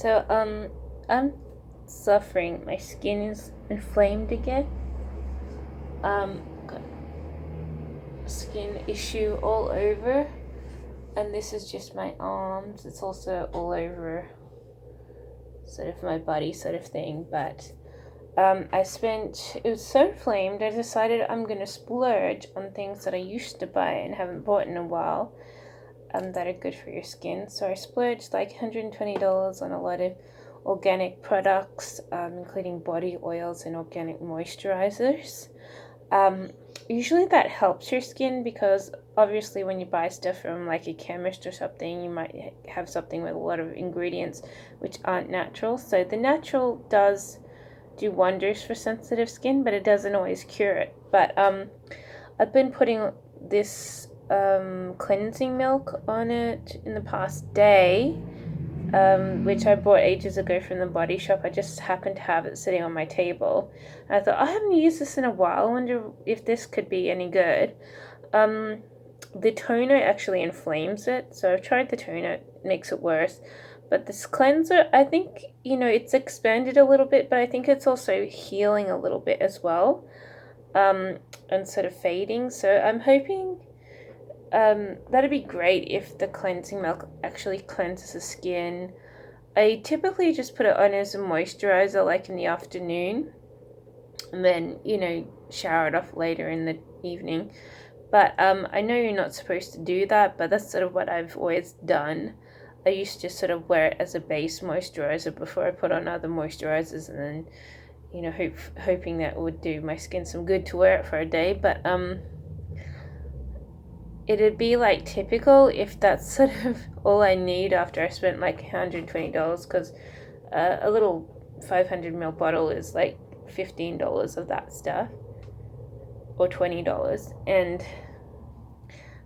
So, I'm suffering. My skin is inflamed again. Got skin issue all over, and this is just my arms. It's also all over, sort of my body, sort of thing. But it was so inflamed. I decided I'm gonna splurge on things that I used to buy and haven't bought in a while. That are good for your skin. So I splurged like $120 on a lot of organic products, including body oils and organic moisturizers. Um, Usually that helps your skin because obviously when you buy stuff from like a chemist or something, you might have something with a lot of ingredients which aren't natural. So the natural does do wonders for sensitive skin, but it doesn't always cure it. But I've been putting this cleansing milk on it in the past day, which I bought ages ago from the Body Shop. I just happened to have it sitting on my table. And I thought, I haven't used this in a while. I wonder if this could be any good. Um, the toner actually inflames it, so I've tried the toner, it makes it worse. But this cleanser, I think, it's expanded a little bit, but I think it's also healing a little bit as well, and sort of fading. So I'm hoping that'd be great if the cleansing milk actually cleanses the skin. I typically just put it on as a moisturizer, like in the afternoon, and then, shower it off later in the evening. But I know you're not supposed to do that, but that's sort of what I've always done. I used to sort of wear it as a base moisturizer before I put on other moisturizers, and then, hoping that would do my skin some good to wear it for a day. But it'd be like typical if that's sort of all I need after I spent like $120, because a little 500 ml bottle is like $15 of that stuff, or $20. And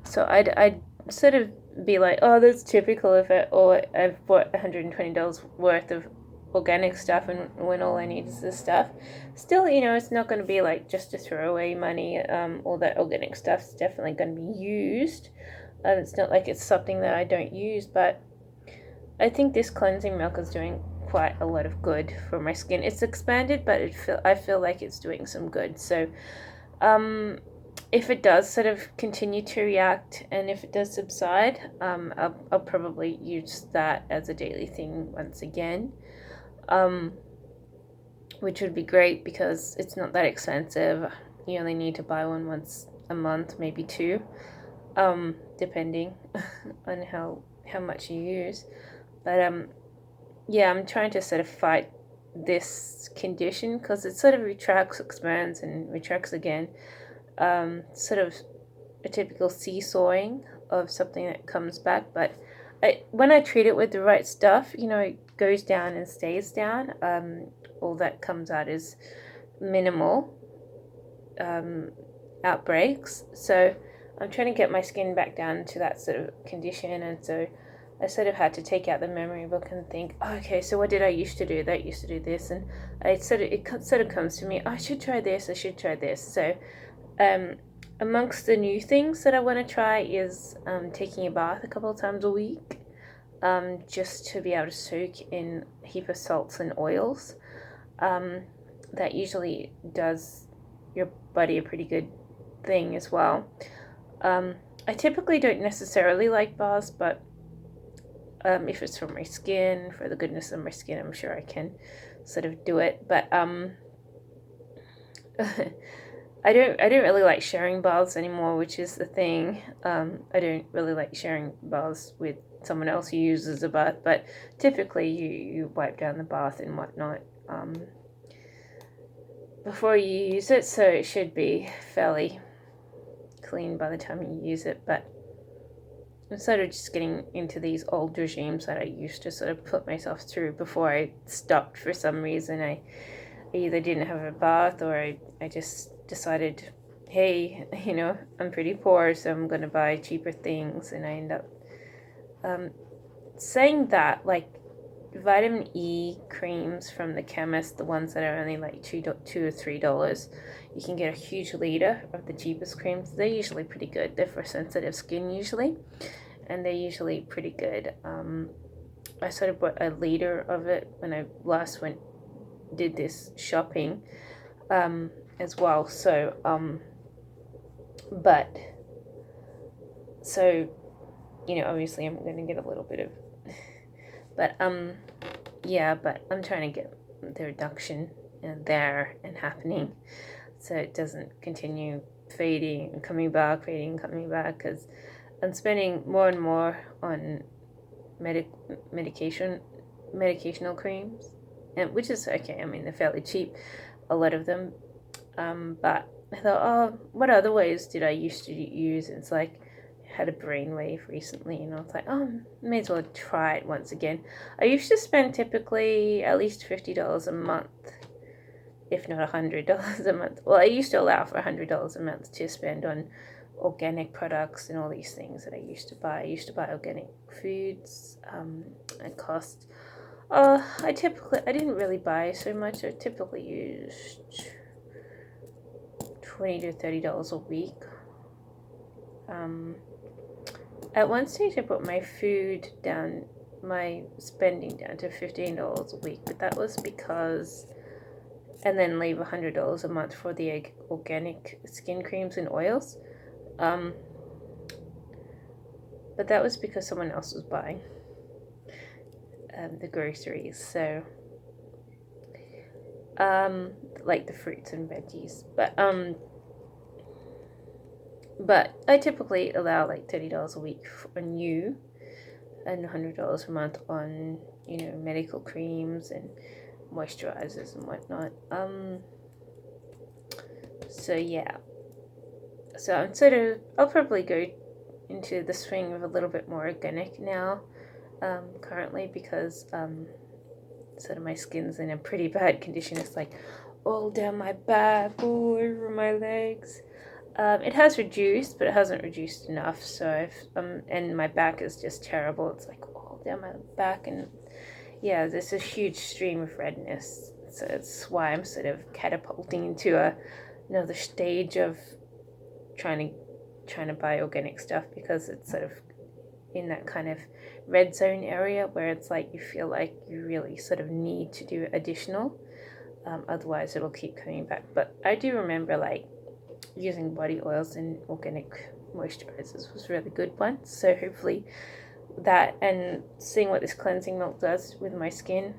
so I'd sort of be like, oh, that's typical if I've bought $120 worth of organic stuff, and when all I need is this stuff. Still, it's not going to be like just to throw away money. All that organic stuff's definitely going to be used. It's not like it's something that I don't use, but I think this cleansing milk is doing quite a lot of good for my skin. It's expanded, but I feel like it's doing some good. So, if it does sort of continue to react, and if it does subside, I'll probably use that as a daily thing once again, um, which would be great because it's not that expensive. You only need to buy one once a month, maybe two, depending on how much you use. But yeah, I'm trying to sort of fight this condition because it sort of retracts, expands, and retracts again. Sort of a typical seesawing of something that comes back. But when I treat it with the right stuff, it goes down and stays down. All that comes out is minimal outbreaks. So I'm trying to get my skin back down to that sort of condition, and so I sort of had to take out the memory book and think, oh, okay, so what did I used to do? That used to do this, and it sort of comes to me, oh, I should try this. I should try this. So, amongst the new things that I want to try is taking a bath a couple of times a week, just to be able to soak in a heap of salts and oils. That usually does your body a pretty good thing as well. I typically don't necessarily like baths, but if it's for my skin, for the goodness of my skin, I'm sure I can sort of do it. But I don't really like sharing baths anymore, which is the thing. I don't really like sharing baths with someone else who uses a bath, but typically you wipe down the bath and whatnot before you use it, so it should be fairly clean by the time you use it. But I'm sort of just getting into these old regimes that I used to sort of put myself through before I stopped for some reason. I either didn't have a bath, or I just decided, hey, I'm pretty poor, so I'm going to buy cheaper things, and I end up saying that, like, vitamin E creams from the chemist, the ones that are only like $2 or $3, you can get a huge liter of the cheapest creams. They're usually pretty good. They're for sensitive skin usually, and they're usually pretty good. I sort of bought a liter of it when I last did this shopping, as well. So but so obviously I'm going to get a little bit of, but yeah, but I'm trying to get the reduction there and happening, so it doesn't continue fading and coming back, fading and coming back, because I'm spending more and more on medicational creams, and which is okay. I mean, they're fairly cheap, a lot of them. But I thought, oh, what other ways did I used to use? And it's like, I had a brainwave recently, and I was like, oh, may as well try it once again. I used to spend typically at least $50 a month, if not $100 a month. Well, I used to allow for $100 a month to spend on organic products and all these things that I used to buy. I used to buy organic foods. It cost. I didn't really buy so much. I typically used $20 to $30 a week. At one stage, I put my spending down to $15 a week, but that was because, and then leave $100 a month for the organic skin creams and oils. But that was because someone else was buying the groceries, so like the fruits and veggies. But I typically allow like $30 a week on you, and $100 a month on medical creams and moisturizers and whatnot. So yeah. So I'll probably go into the swing of a little bit more organic now, currently, because sort of my skin's in a pretty bad condition. It's like all down my back, all over my legs. It has reduced, but it hasn't reduced enough. So and my back is just terrible. It's like all down my back, and yeah, there's a huge stream of redness. So it's why I'm sort of catapulting into another stage of trying to buy organic stuff, because it's sort of in that kind of red zone area where it's like you feel like you really sort of need to do additional, otherwise it'll keep coming back. But I do remember like using body oils and organic moisturizers was really good once, so hopefully that, and seeing what this cleansing milk does with my skin,